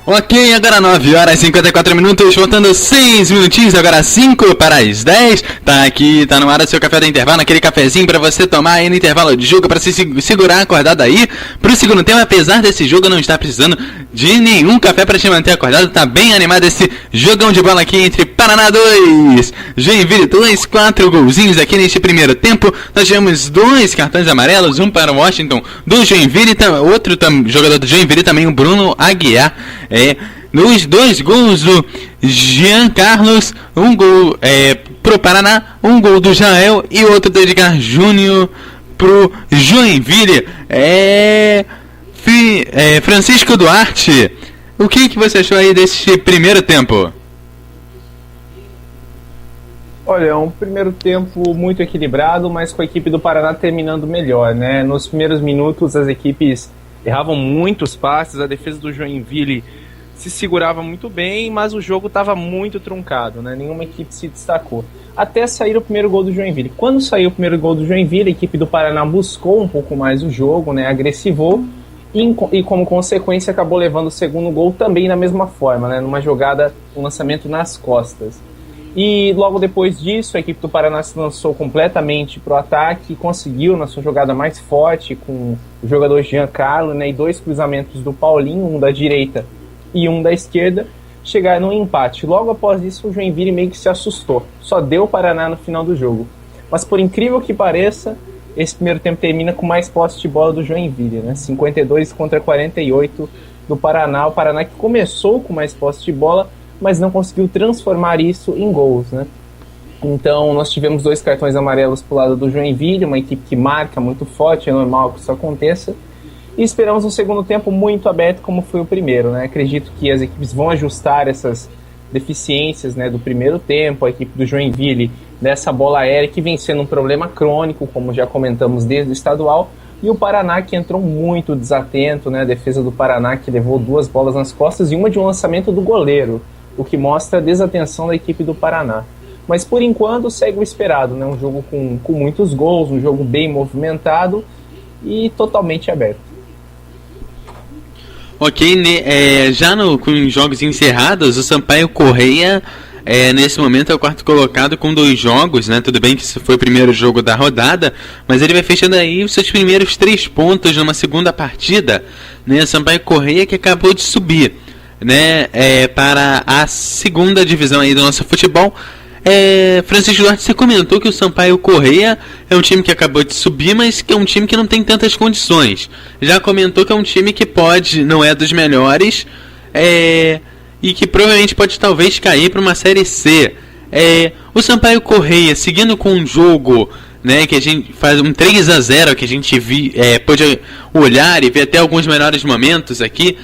Ok, agora 9 horas e 54 minutos, faltando 6 minutinhos, agora 5 para as 10. Tá aqui, tá no ar o seu café do intervalo, aquele cafezinho pra você tomar aí no intervalo de jogo, pra se segurar acordado aí pro segundo tempo. Apesar desse jogo não estar precisando de nenhum café pra te manter acordado, tá bem animado esse jogão de bola aqui entre Paraná 2, Joinville 2, 4 golzinhos aqui neste primeiro tempo. Nós tivemos 2 cartões amarelos, um para o Washington do Joinville, outro jogador do Joinville também, o Bruno Aguiar. Nos 2 gols do Jean Carlos, um gol pro Paraná, um gol do Jael e outro do Edgar Júnior pro Joinville. Francisco Duarte, o que você achou aí desse primeiro tempo? Olha, é um primeiro tempo muito equilibrado, mas com a equipe do Paraná terminando melhor, né? Nos primeiros minutos as equipes erravam muitos passes, a defesa do Joinville se segurava muito bem, mas o jogo estava muito truncado, né? Nenhuma equipe se destacou. Até sair o primeiro gol do Joinville. Quando saiu o primeiro gol do Joinville, a equipe do Paraná buscou um pouco mais o jogo, né? Agressivou e como consequência acabou levando o segundo gol também da mesma forma, né? Numa jogada, um lançamento nas costas. E logo depois disso, a equipe do Paraná se lançou completamente para o ataque, conseguiu na sua jogada mais forte com o jogador Giancarlo, né, e 2 cruzamentos do Paulinho, um da direita e um da esquerda, chegaram no empate. Logo após isso, o Joinville meio que se assustou, só deu o Paraná no final do jogo. Mas por incrível que pareça, esse primeiro tempo termina com mais posse de bola do Joinville, né, 52 contra 48 do Paraná. O Paraná que começou com mais posse de bola, mas não conseguiu transformar isso em gols, né? Então nós tivemos 2 cartões amarelos pro lado do Joinville, uma equipe que marca muito forte, é normal que isso aconteça, e esperamos um segundo tempo muito aberto como foi o primeiro, né? Acredito que as equipes vão ajustar essas deficiências, né, do primeiro tempo. A equipe do Joinville dessa bola aérea que vem sendo um problema crônico, como já comentamos desde o estadual, e o Paraná que entrou muito desatento, né? A defesa do Paraná que levou 2 bolas nas costas e uma de um lançamento do goleiro, o que mostra a desatenção da equipe do Paraná. Mas por enquanto segue o esperado, né? Um jogo com muitos gols, um jogo bem movimentado e totalmente aberto. Ok, já com os jogos encerrados, o Sampaio Correia nesse momento é o 4º colocado com 2 jogos, né? Tudo bem que esse foi o primeiro jogo da rodada, mas ele vai fechando aí os seus primeiros 3 pontos numa segunda partida, né? Sampaio Correia que acabou de subir, né, para a segunda divisão aí do nosso futebol. Francisco Duarte, você comentou que o Sampaio Correia é um time que acabou de subir, mas que é um time que não tem tantas condições. Já comentou que é um time que não é dos melhores, e que provavelmente pode talvez cair para uma Série C. O Sampaio Correia, seguindo com um jogo, né, que a gente faz um 3-0, que a gente pôde olhar e ver até alguns melhores momentos aqui,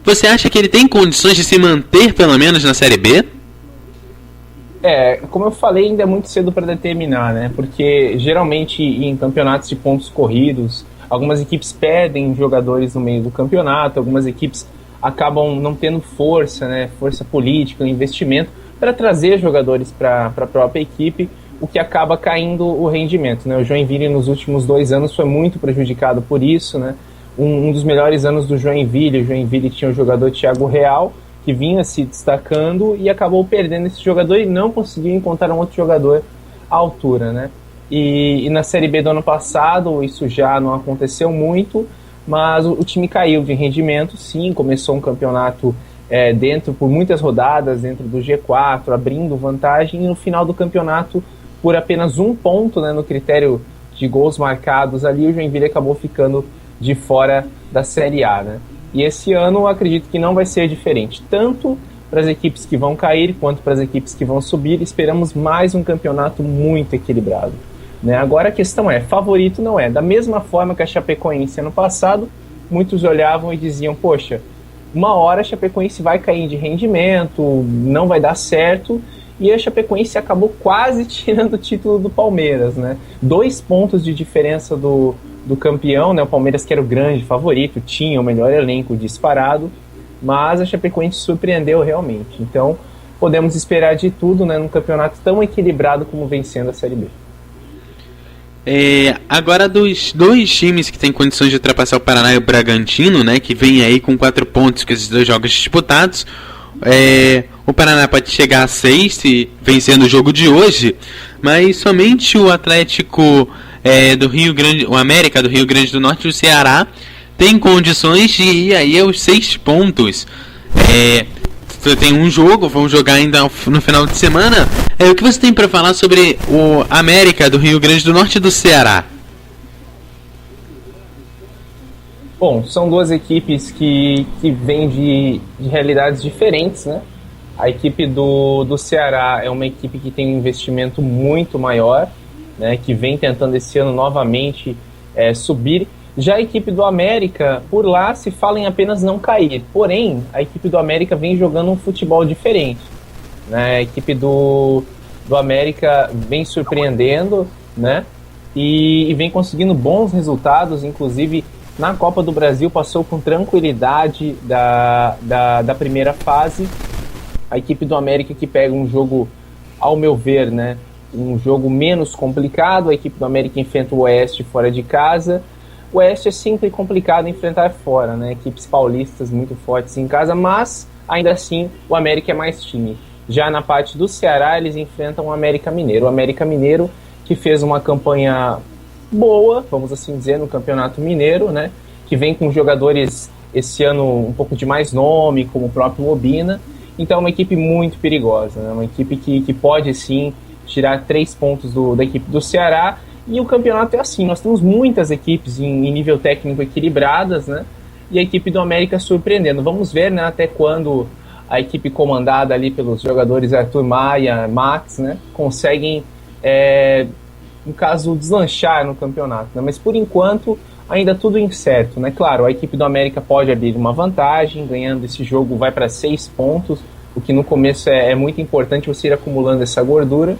você acha que ele tem condições de se manter pelo menos na Série B? Como eu falei, ainda é muito cedo para determinar, né? Porque geralmente em campeonatos de pontos corridos, algumas equipes perdem jogadores no meio do campeonato, algumas equipes acabam não tendo força, né? Força política, investimento para trazer jogadores para a própria equipe, o que acaba caindo o rendimento, né? O Joinville nos últimos 2 anos foi muito prejudicado por isso, né? Um dos melhores anos do Joinville, o Joinville tinha o jogador Thiago Real, que vinha se destacando e acabou perdendo esse jogador e não conseguiu encontrar um outro jogador à altura, né? E na Série B do ano passado isso já não aconteceu muito, mas o time caiu de rendimento, sim, começou um campeonato por muitas rodadas, dentro do G4, abrindo vantagem, e no final do campeonato, por apenas 1 ponto, né, no critério de gols marcados ali, o Joinville acabou ficando de fora da Série A, né? E esse ano eu acredito que não vai ser diferente, tanto para as equipes que vão cair quanto para as equipes que vão subir. Esperamos mais um campeonato muito equilibrado, né? Agora a questão favorito não é. Da mesma forma que a Chapecoense ano passado, muitos olhavam e diziam, poxa, uma hora a Chapecoense vai cair de rendimento, não vai dar certo, e a Chapecoense acabou quase tirando o título do Palmeiras, né? 2 pontos de diferença do campeão, né? O Palmeiras, que era o grande favorito, tinha o melhor elenco disparado, mas a Chapecoense surpreendeu realmente. Então podemos esperar de tudo, né, num campeonato tão equilibrado como vem sendo a Série B. Agora, dos dois times que têm condições de ultrapassar o Paraná e o Bragantino, né, que vem aí com 4 pontos com esses dois jogos disputados, o Paraná pode chegar a 6 se vencendo o jogo de hoje, mas somente o Atlético do Rio Grande, o América do Rio Grande do Norte e o Ceará tem condições de ir aí aos 6 pontos. Tem um jogo, vão jogar ainda no final de semana. O que você tem para falar sobre o América do Rio Grande do Norte e do Ceará? Bom, são duas equipes que vêm de realidades diferentes, né? A equipe do Ceará é uma equipe que tem um investimento muito maior, né? Que vem tentando esse ano novamente subir. Já a equipe do América, por lá se fala em apenas não cair. Porém, a equipe do América vem jogando um futebol diferente, né? A equipe do América vem surpreendendo, né? E vem conseguindo bons resultados, inclusive na Copa do Brasil passou com tranquilidade da primeira fase. A equipe do América que pega um jogo, ao meu ver, né? Um jogo menos complicado. A equipe do América enfrenta o Oeste fora de casa. O Oeste é sempre complicado enfrentar fora, né? Equipes paulistas muito fortes em casa, mas ainda assim o América é mais time. Já na parte do Ceará, eles enfrentam o América Mineiro. O América Mineiro que fez uma campanha boa, vamos assim dizer, no Campeonato Mineiro, né? Que vem com jogadores esse ano um pouco de mais nome, como o próprio Obina. Então é uma equipe muito perigosa, né? Uma equipe que pode sim tirar 3 pontos da equipe do Ceará. E o campeonato é assim, nós temos muitas equipes em nível técnico equilibradas, né? E a equipe do América surpreendendo. Vamos ver, né, até quando a equipe comandada ali pelos jogadores Arthur Maia, Max, né, conseguem, no caso, deslanchar no campeonato, né? Mas por enquanto ainda tudo incerto, né? Claro, a equipe do América pode abrir uma vantagem, ganhando esse jogo vai para 6 pontos, o que no começo é muito importante você ir acumulando essa gordura.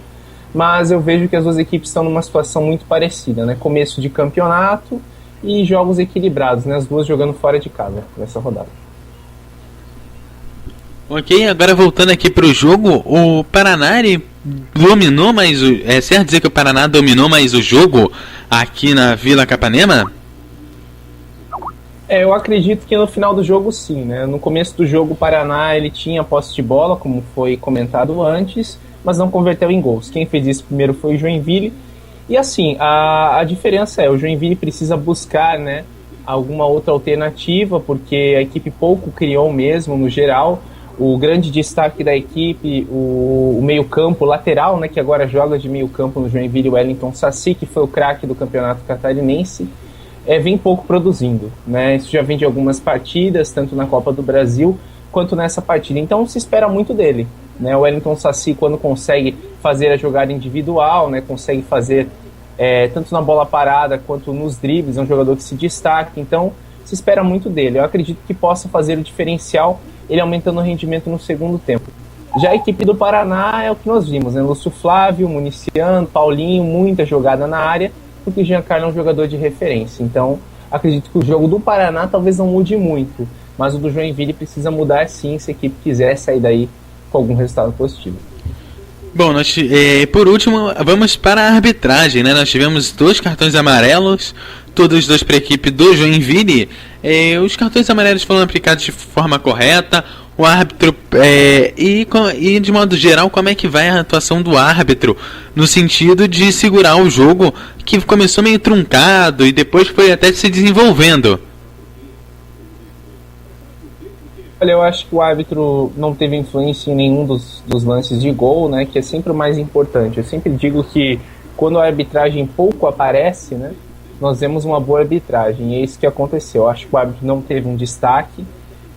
Mas eu vejo que as duas equipes estão numa situação muito parecida, né? Começo de campeonato e jogos equilibrados, né? As duas jogando fora de casa nessa rodada. Ok, agora voltando aqui para o jogo, o Paraná dominou mais é certo dizer que o Paraná dominou mais o jogo aqui na Vila Capanema? Eu acredito que no final do jogo sim, né? No começo do jogo o Paraná ele tinha posse de bola, como foi comentado antes, mas não converteu em gols. Quem fez isso primeiro foi o Joinville. E assim, a diferença o Joinville precisa buscar, né, alguma outra alternativa, porque a equipe pouco criou mesmo, no geral. O grande destaque da equipe, o meio-campo lateral, né, que agora joga de meio-campo no Joinville, o Wellington Saci, que foi o craque do campeonato catarinense, vem pouco produzindo, né? Isso já vem de algumas partidas, tanto na Copa do Brasil quanto nessa partida. Então se espera muito dele, né? O Wellington Saci, quando consegue fazer a jogada individual, né, consegue fazer tanto na bola parada quanto nos dribles, é um jogador que se destaca, então se espera muito dele. Eu acredito que possa fazer o diferencial, ele aumentando o rendimento no segundo tempo. Já a equipe do Paraná é o que nós vimos, né? Lúcio Flávio, Municiano, Paulinho, muita jogada na área, porque o Giancarlo é um jogador de referência. Então acredito que o jogo do Paraná talvez não mude muito, mas o do Joinville precisa mudar sim, se a equipe quiser sair daí com algum resultado positivo. Bom, por último, vamos para a arbitragem, né? Nós tivemos 2 cartões amarelos, todos os 2 para a equipe do Joinville. Os cartões amarelos foram aplicados de forma correta, o árbitro, e de modo geral, como é que vai a atuação do árbitro, no sentido de segurar o jogo, que começou meio truncado e depois foi até se desenvolvendo? Olha, eu acho que o árbitro não teve influência em nenhum dos lances de gol, né, que é sempre o mais importante. Eu sempre digo que quando a arbitragem pouco aparece, né, nós vemos uma boa arbitragem, e é isso que aconteceu. Eu acho que o árbitro não teve um destaque,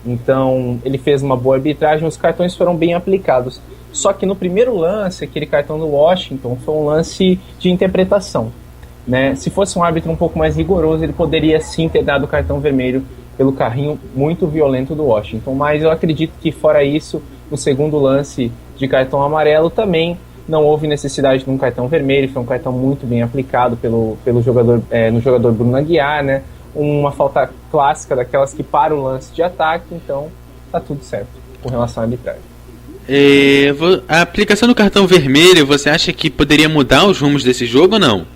então ele fez uma boa arbitragem, os cartões foram bem aplicados. Só que no primeiro lance, aquele cartão do Washington, foi um lance de interpretação, né? Se fosse um árbitro um pouco mais rigoroso, ele poderia sim ter dado o cartão vermelho pelo carrinho muito violento do Washington, mas eu acredito que fora isso, no segundo lance de cartão amarelo também não houve necessidade de um cartão vermelho, foi um cartão muito bem aplicado pelo jogador, no jogador Bruno Aguiar, né? Uma falta clássica daquelas que para o lance de ataque, então tá tudo certo com relação à arbitragem. A aplicação do cartão vermelho, você acha que poderia mudar os rumos desse jogo ou não?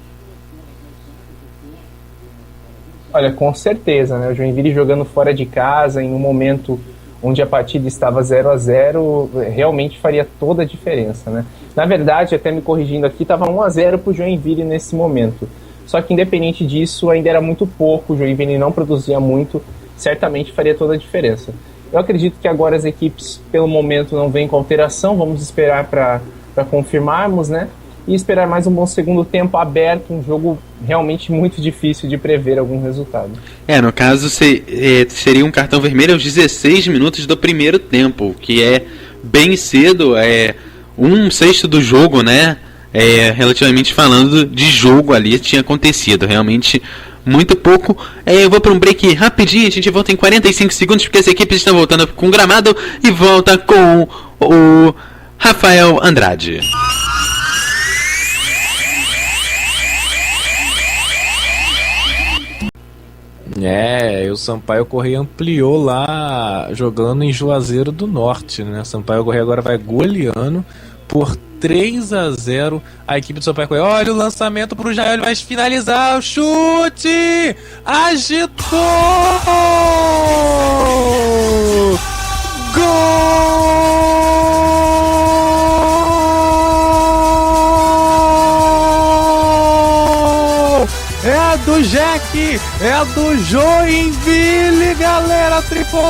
Olha, com certeza, né? O Joinville jogando fora de casa, em um momento onde a partida estava 0-0, realmente faria toda a diferença, né? Na verdade, até me corrigindo aqui, estava 1-0 para o Joinville nesse momento. Só que independente disso, ainda era muito pouco, o Joinville não produzia muito, certamente faria toda a diferença. Eu acredito que agora as equipes, pelo momento, não vêm com alteração, vamos esperar para confirmarmos, né? E esperar mais um bom segundo tempo aberto, um jogo realmente muito difícil de prever algum resultado. No caso, seria um cartão vermelho aos 16 minutos do primeiro tempo, que é bem cedo, um sexto do jogo, né? Relativamente falando de jogo ali, tinha acontecido, realmente muito pouco. Eu vou para um break rapidinho, a gente volta em 45 segundos, porque as equipes estão voltando com o gramado e volta com o Rafael Andrade. O Sampaio Corrêa ampliou lá, jogando em Juazeiro do Norte, né? Sampaio Corrêa agora vai goleando por 3-0 a equipe do Sampaio Corrêa. Olha o lançamento pro Jael, ele vai finalizar o chute! Agitou! Gol! É do Jack, é do Joinville, galera tricolor!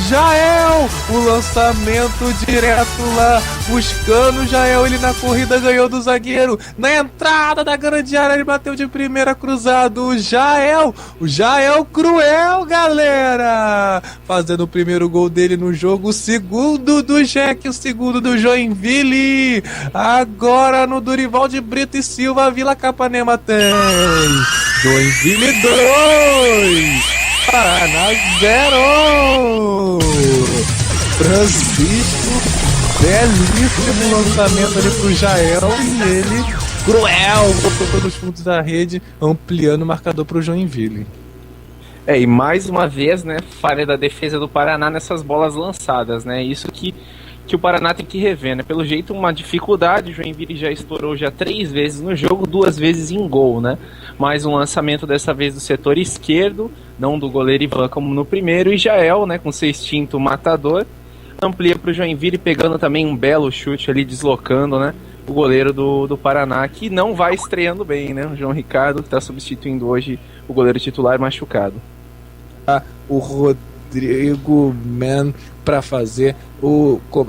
Jael, o lançamento direto lá, buscando Jael, ele na corrida ganhou do zagueiro, na entrada da grande área ele bateu de primeira cruzado, o Jael cruel, galera! Fazendo o primeiro gol dele no jogo, o segundo do Jack, o segundo do Joinville, agora no Dorival de Brito e Silva, Vila Capanema tem Joinville 2, Paraná 0. Francisco, belíssimo lançamento ali pro Jael e ele, cruel, botou nos fundos da rede, ampliando o marcador pro Joinville. E mais uma vez, né, falha da defesa do Paraná nessas bolas lançadas, né? Isso que o Paraná tem que rever, né? Pelo jeito, uma dificuldade, o Joinville já estourou 3 vezes no jogo, 2 vezes em gol, né? Mais um lançamento dessa vez do setor esquerdo, não do goleiro Ivan como no primeiro, e Jael, né, com seu instinto matador, amplia para o Joinville, pegando também um belo chute ali, deslocando, né, o goleiro do Paraná, que não vai estreando bem, né? O João Ricardo, que está substituindo hoje o goleiro titular machucado. O Rodrigo Man para fazer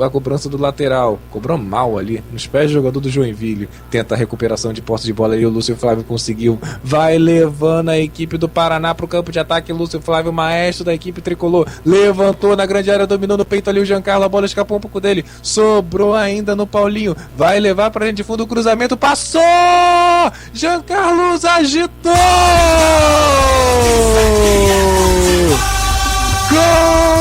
a cobrança do lateral, cobrou mal ali nos pés do jogador do Joinville, tenta a recuperação de posse de bola e o Lúcio Flávio conseguiu, vai levando a equipe do Paraná pro campo de ataque. Lúcio Flávio, maestro da equipe tricolor, levantou na grande área, dominou no peito ali o Giancarlo, a bola escapou um pouco dele, sobrou ainda no Paulinho, vai levar pra gente de fundo, o cruzamento passou, Giancarlo agitou, gol!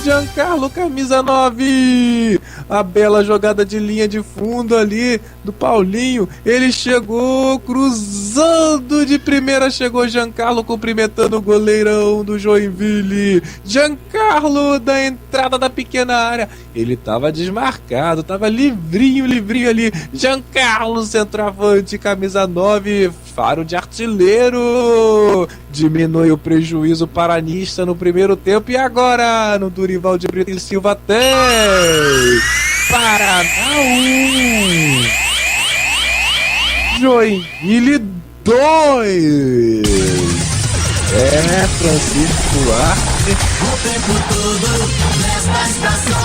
Giancarlo, camisa 9, a bela jogada de linha de fundo ali do Paulinho, ele chegou cruzando de primeira, chegou Giancarlo cumprimentando o goleirão do Joinville, Giancarlo da entrada da pequena área, ele tava desmarcado, tava livrinho ali, Giancarlo centroavante, camisa 9, faro de artilheiro, diminui o prejuízo paranista no primeiro tempo, e agora no Dorival de Brito e Silva tem Paraná 1, Joinville 2. Francisco Duarte. O tempo todo nesta estação.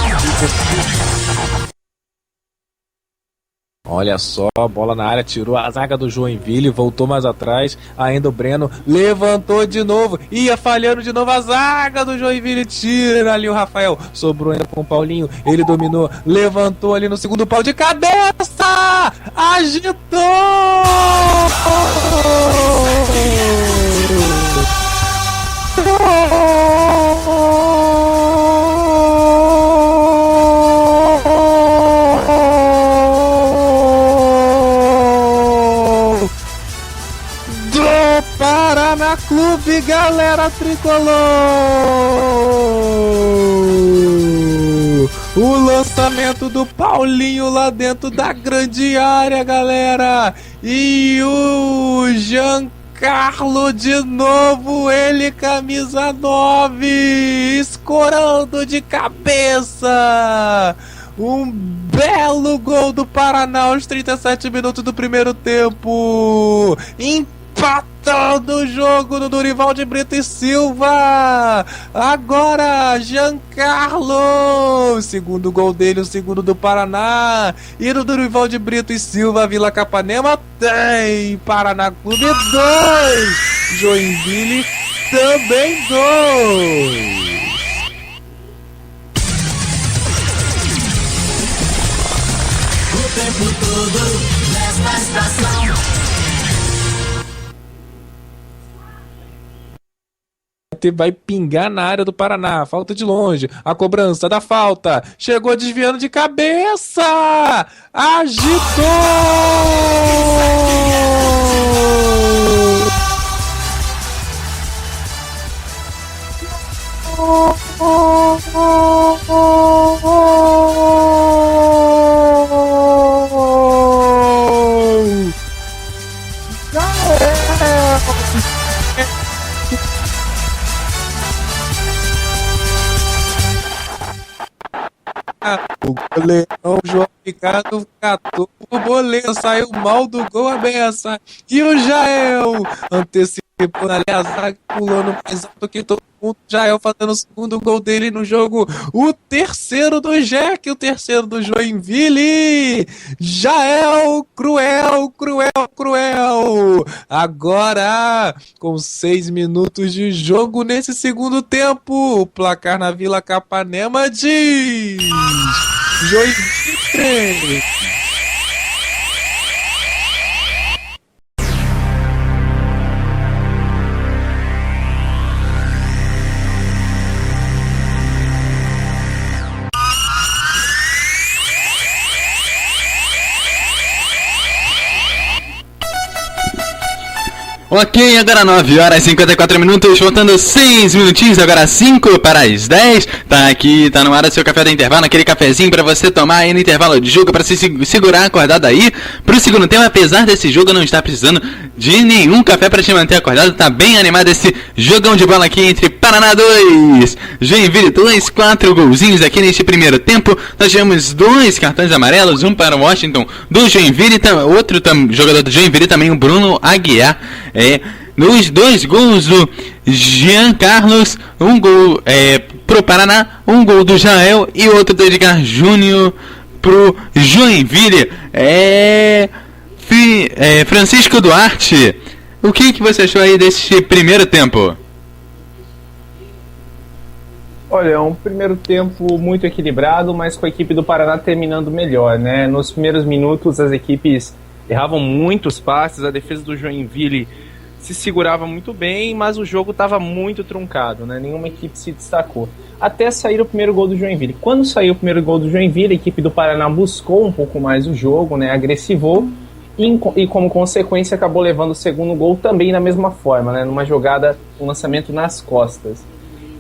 Olha só, a bola na área, tirou a zaga do Joinville, voltou mais atrás, ainda o Breno levantou de novo, ia falhando de novo a zaga do Joinville, tira ali o Rafael, sobrou ainda com o Paulinho, ele dominou, levantou ali no segundo pau de cabeça, agitou! Paraná Clube, galera tricolor! O lançamento do Paulinho lá dentro da grande área, galera! E o Giancarlo de novo, ele camisa 9, escorando de cabeça! Um belo gol do Paraná aos 37 minutos do primeiro tempo. Empatando o jogo do Dorival de Brito e Silva. Agora Giancarlo. Segundo gol dele, o segundo do Paraná. E do Dorival de Brito e Silva, Vila Capanema tem Paraná Clube 2. Joinville também 2. Tempo todo nesta estação. Vai pingar na área do Paraná. Falta de longe. A cobrança da falta. Chegou desviando de cabeça. Agitou. O goleirão João Ricardo catou o boleiro, saiu mal do gol, ameaça. E o Jael antecipou ali a zaga, pulando mais alto que todo mundo. Jael fazendo o segundo gol dele no jogo. O terceiro do Jack, o terceiro do Joinville. Jael, cruel. Agora, com 6 minutos de jogo nesse segundo tempo, o placar na Vila Capanema diz: Joinville 3. Ok, agora 9 horas e 54 minutos, faltando 6 minutinhos, agora 5 para as 10. Tá aqui, tá no ar o seu café do intervalo, aquele cafezinho pra você tomar aí no intervalo de jogo, pra se segurar acordado aí pro segundo tempo. Apesar desse jogo não estar precisando de nenhum café pra te manter acordado, tá bem animado esse jogão de bola aqui entre Paraná 2, Joinville 2, 4 golzinhos aqui neste primeiro tempo. Nós tivemos 2 cartões amarelos, um para o Washington do Joinville, outro jogador do Joinville também, o Bruno Aguiar. Nos 2 gols do Jean Carlos, um gol pro Paraná, um gol do Jael e outro do Edgar Júnior pro Joinville. Francisco Duarte, o que você achou aí desse primeiro tempo? Olha, é um primeiro tempo muito equilibrado, mas com a equipe do Paraná terminando melhor, né? Nos primeiros minutos as equipes erravam muitos passes, a defesa do Joinville se segurava muito bem, mas o jogo estava muito truncado, né? Nenhuma equipe se destacou. Até sair o primeiro gol do Joinville. Quando saiu o primeiro gol do Joinville, a equipe do Paraná buscou um pouco mais o jogo, né? Agressivou e como consequência acabou levando o segundo gol também da mesma forma, né? Numa jogada, um lançamento nas costas.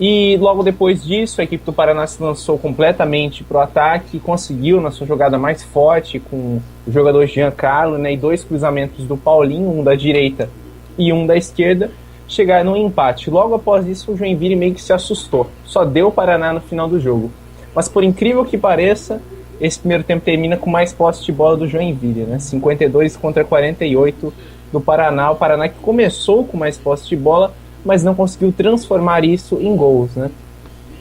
E logo depois disso, a equipe do Paraná se lançou completamente para o ataque e conseguiu, na sua jogada mais forte, com o jogador Giancarlo, né, e 2 cruzamentos do Paulinho, um da direita e um da esquerda, chegar num empate. Logo após isso, o Joinville meio que se assustou. Só deu o Paraná no final do jogo. Mas por incrível que pareça, esse primeiro tempo termina com mais posse de bola do Joinville, né? 52 contra 48 do Paraná. O Paraná que começou com mais posse de bola, mas não conseguiu transformar isso em gols, né?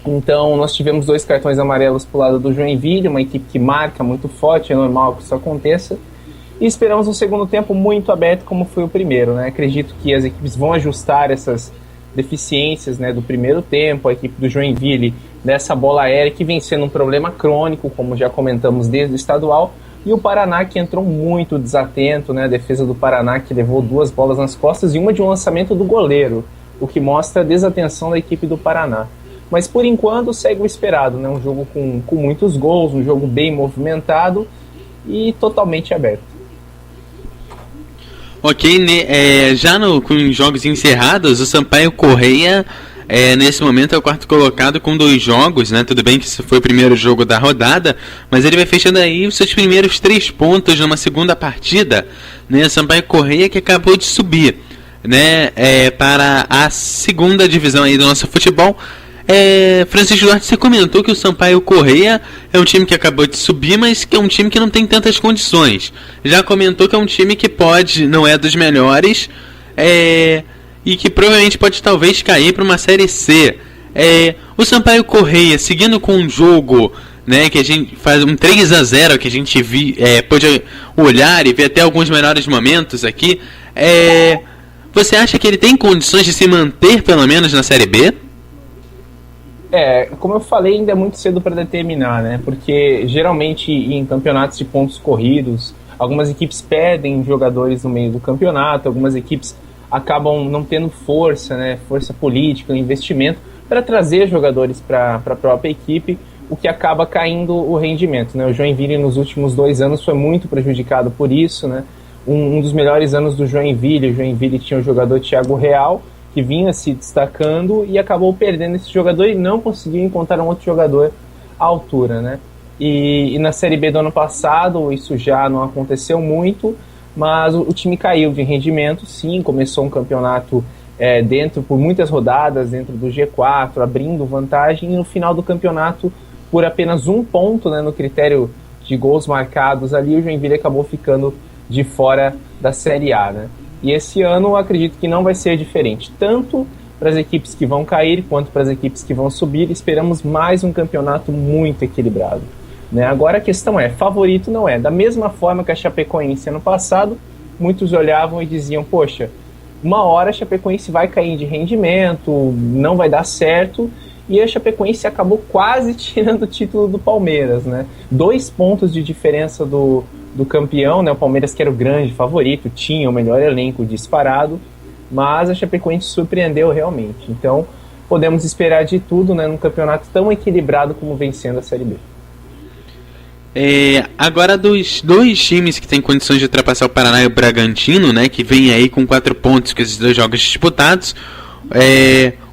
Então nós tivemos 2 cartões amarelos pro lado do Joinville, uma equipe que marca muito forte, é normal que isso aconteça. E esperamos um segundo tempo muito aberto como foi o primeiro, né? Acredito que as equipes vão ajustar essas deficiências, né, do primeiro tempo. A equipe do Joinville dessa bola aérea que vem sendo um problema crônico, como já comentamos desde o estadual. E o Paraná que entrou muito desatento, né? A defesa do Paraná que levou 2 bolas nas costas e uma de um lançamento do goleiro, o que mostra a desatenção da equipe do Paraná. Mas por enquanto segue o esperado, né? Um jogo com muitos gols, um jogo bem movimentado e totalmente aberto. Ok, já com os jogos encerrados, o Sampaio Corrêa nesse momento é o quarto colocado com 2 jogos, né? Tudo bem que esse foi o primeiro jogo da rodada, mas ele vai fechando aí os seus primeiros 3 pontos numa segunda partida, né? O Sampaio Corrêa que acabou de subir, né? Para a segunda divisão aí do nosso futebol. Francisco Duarte, você comentou que o Sampaio Corrêa é um time que acabou de subir, mas que é um time que não tem tantas condições. Já comentou que é um time que não é dos melhores, e que provavelmente pode talvez cair para uma Série C. O Sampaio Corrêa, seguindo com um jogo, né, que a gente faz um 3-0, que a gente pôde olhar e ver até alguns melhores momentos aqui, você acha que ele tem condições de se manter pelo menos na Série B? Como eu falei, ainda é muito cedo para determinar, né? Porque geralmente em campeonatos de pontos corridos, algumas equipes perdem jogadores no meio do campeonato, algumas equipes acabam não tendo força, né? Força política, investimento para trazer jogadores para a própria equipe, o que acaba caindo o rendimento, né? O Joinville nos últimos 2 anos foi muito prejudicado por isso, né? Um dos melhores anos do Joinville, o Joinville tinha o jogador Thiago Real, que vinha se destacando e acabou perdendo esse jogador e não conseguiu encontrar um outro jogador à altura, né? E na Série B do ano passado isso já não aconteceu muito, mas o time caiu de rendimento, sim, começou um campeonato por muitas rodadas, dentro do G4, abrindo vantagem, e no final do campeonato, por apenas 1 ponto, né, no critério de gols marcados ali, o Joinville acabou ficando de fora da Série A, né? E esse ano eu acredito que não vai ser diferente, tanto para as equipes que vão cair quanto para as equipes que vão subir. Esperamos mais um campeonato muito equilibrado, né? Agora a questão favorito não é. Da mesma forma que a Chapecoense ano passado, muitos olhavam e diziam, poxa, uma hora a Chapecoense vai cair de rendimento, não vai dar certo, e a Chapecoense acabou quase tirando o título do Palmeiras, né? 2 pontos de diferença do campeão, né? O Palmeiras, que era o grande favorito, tinha o melhor elenco disparado, mas a Chapecoense surpreendeu realmente. Então podemos esperar de tudo, né, num campeonato tão equilibrado como vem sendo a Série B. Agora, dos 2 times que têm condições de ultrapassar o Paraná e o Bragantino, né, que vem aí com 4 pontos com esses 2 jogos disputados,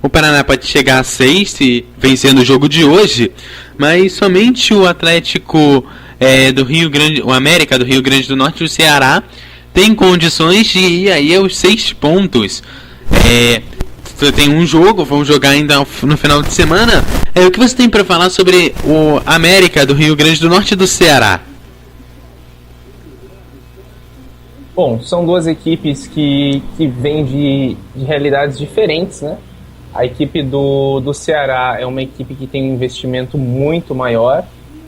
o Paraná pode chegar a 6 se vencendo o jogo de hoje, mas somente o Atlético do Rio Grande, o América do Rio Grande do Norte e o Ceará tem condições de ir aí aos 6 pontos. Tem um jogo, vão jogar ainda no final de semana. O que você tem para falar sobre o América do Rio Grande do Norte e do Ceará? Bom, são 2 equipes que vêm de realidades diferentes, né? A equipe do Ceará é uma equipe que tem um investimento muito maior,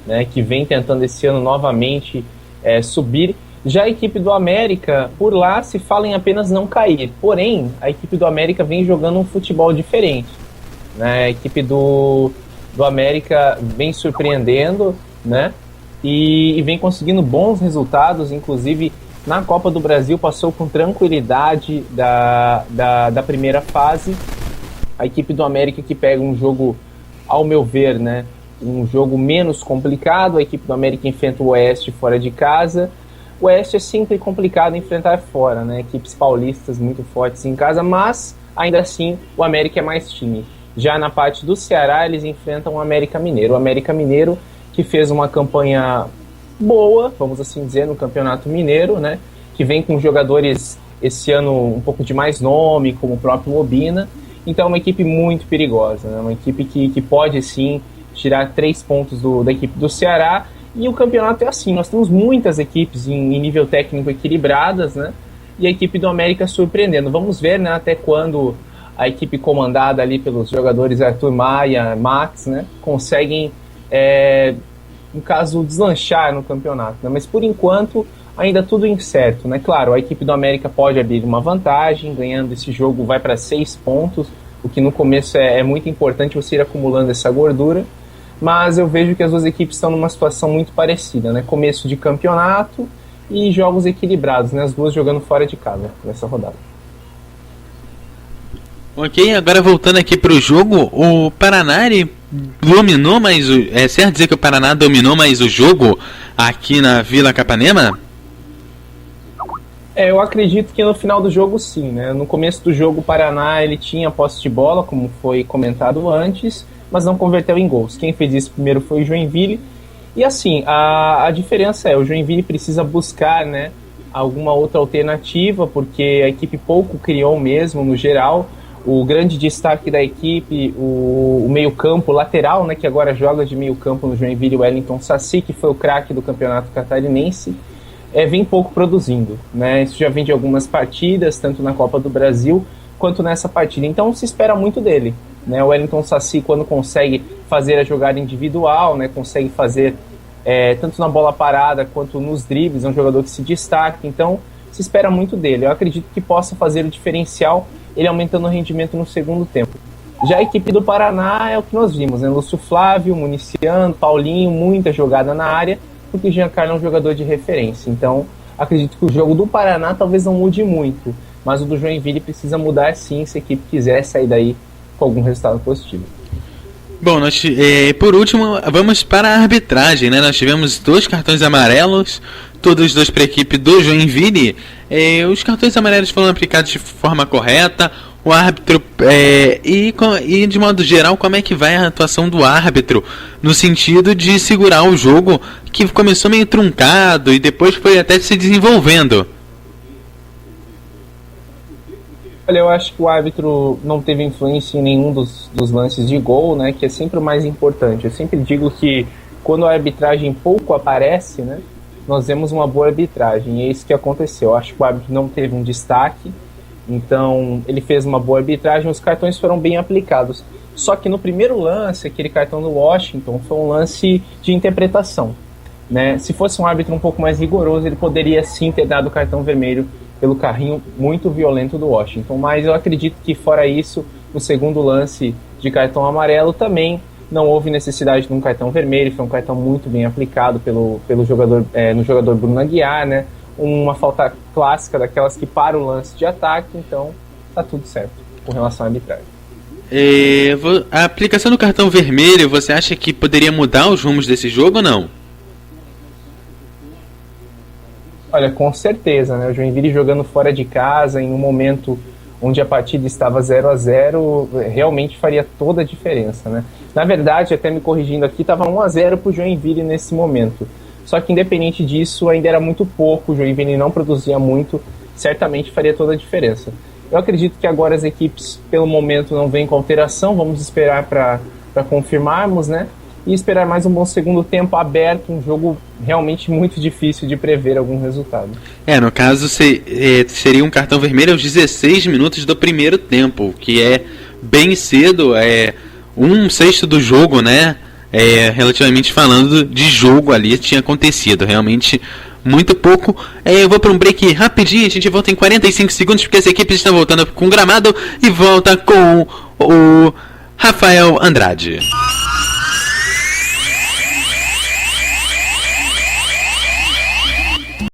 né, que vem tentando esse ano novamente subir. Já a equipe do América, por lá se fala em apenas não cair, porém a equipe do América vem jogando um futebol diferente, né? A equipe do América vem surpreendendo, né? E vem conseguindo bons resultados, inclusive na Copa do Brasil passou com tranquilidade da primeira fase. A equipe do América que pega um jogo, ao meu ver, né, um jogo menos complicado. A equipe do América enfrenta o Oeste fora de casa. O Oeste é sempre complicado enfrentar fora, né? Equipes paulistas muito fortes em casa, mas ainda assim o América é mais time. Já na parte do Ceará, eles enfrentam o América Mineiro. O América Mineiro que fez uma campanha boa, vamos assim dizer, no Campeonato Mineiro, né? Que vem com jogadores esse ano um pouco de mais nome, como o próprio Obina. Então é uma equipe muito perigosa, né? Uma equipe que pode sim tirar 3 pontos da equipe do Ceará. E o campeonato é assim, nós temos muitas equipes em nível técnico equilibradas, né? E a equipe do América surpreendendo. Vamos ver, né, até quando a equipe comandada ali pelos jogadores Arthur Maia, Max, né, conseguem, no caso, deslanchar no campeonato, né? Mas por enquanto ainda tudo incerto, né? Claro, a equipe do América pode abrir uma vantagem, ganhando esse jogo vai para 6 pontos, o que no começo é muito importante você ir acumulando essa gordura. Mas eu vejo que as 2 equipes estão numa situação muito parecida, né? Começo de campeonato e jogos equilibrados, né? As 2 jogando fora de casa nessa rodada. Ok, agora voltando aqui para o jogo, o Paraná dominou mais é certo dizer que o Paraná dominou mais o jogo aqui na Vila Capanema? Eu acredito que no final do jogo sim, né? No começo do jogo o Paraná ele tinha posse de bola, como foi comentado antes, mas não converteu em gols. Quem fez isso primeiro foi o Joinville. E assim, a diferença o Joinville precisa buscar, né, alguma outra alternativa, porque a equipe pouco criou mesmo, no geral. O grande destaque da equipe, o meio-campo lateral, né, que agora joga de meio-campo no Joinville, o Wellington Saci, que foi o craque do campeonato catarinense, vem pouco produzindo, né? Isso já vem de algumas partidas, tanto na Copa do Brasil quanto nessa partida. Então se espera muito dele, né? O Wellington Saci, quando consegue fazer a jogada individual, né, consegue fazer tanto na bola parada quanto nos dribles, é um jogador que se destaca, então se espera muito dele. Eu acredito que possa fazer o diferencial, ele aumentando o rendimento no segundo tempo. Já a equipe do Paraná é o que nós vimos, né? Lúcio Flávio, Municiano, Paulinho, muita jogada na área, porque o Giancarlo é um jogador de referência. Então, acredito que o jogo do Paraná talvez não mude muito, mas o do Joinville precisa mudar sim, se a equipe quiser sair daí com algum resultado positivo. Bom, por último, vamos para a arbitragem, né? Nós tivemos 2 cartões amarelos, todos os 2 para a equipe do Joinville. Os cartões amarelos foram aplicados de forma correta. O árbitro, e de modo geral, como é que vai a atuação do árbitro no sentido de segurar o jogo que começou meio truncado e depois foi até se desenvolvendo? Olha, eu acho que o árbitro não teve influência em nenhum dos lances de gol, né, que é sempre o mais importante. Eu sempre digo que quando a arbitragem pouco aparece, né, nós vemos uma boa arbitragem, e é isso que aconteceu. Eu acho que o árbitro não teve um destaque, então ele fez uma boa arbitragem, os cartões foram bem aplicados. Só que no primeiro lance, aquele cartão do Washington, foi um lance de interpretação, né? Se fosse um árbitro um pouco mais rigoroso, ele poderia sim ter dado o cartão vermelho pelo carrinho muito violento do Washington. Mas eu acredito que fora isso, no segundo lance de cartão amarelo também não houve necessidade de um cartão vermelho, foi um cartão muito bem aplicado pelo jogador, no jogador Bruno Aguiar, né? Uma falta clássica daquelas que para o lance de ataque, então tá tudo certo com relação à arbitragem. A aplicação do cartão vermelho, você acha que poderia mudar os rumos desse jogo ou não? Olha, com certeza, né? O Joinville jogando fora de casa, em um momento onde a partida estava 0-0, realmente faria toda a diferença, né? Na verdade, até me corrigindo aqui, estava 1-0 para o Joinville nesse momento. Só que independente disso, ainda era muito pouco, o Joinville não produzia muito, certamente faria toda a diferença. Eu acredito que agora as equipes, pelo momento, não vêm com alteração, vamos esperar para confirmarmos, né? E esperar mais um bom segundo tempo aberto, um jogo realmente muito difícil de prever algum resultado. No caso, seria um cartão vermelho aos 16 minutos do primeiro tempo, que é bem cedo, 1/6 do jogo, né? Relativamente falando de jogo ali tinha acontecido, realmente muito pouco. Eu vou para um break rapidinho, a gente volta em 45 segundos, porque as equipes estão voltando com o gramado e volta com o Rafael Andrade.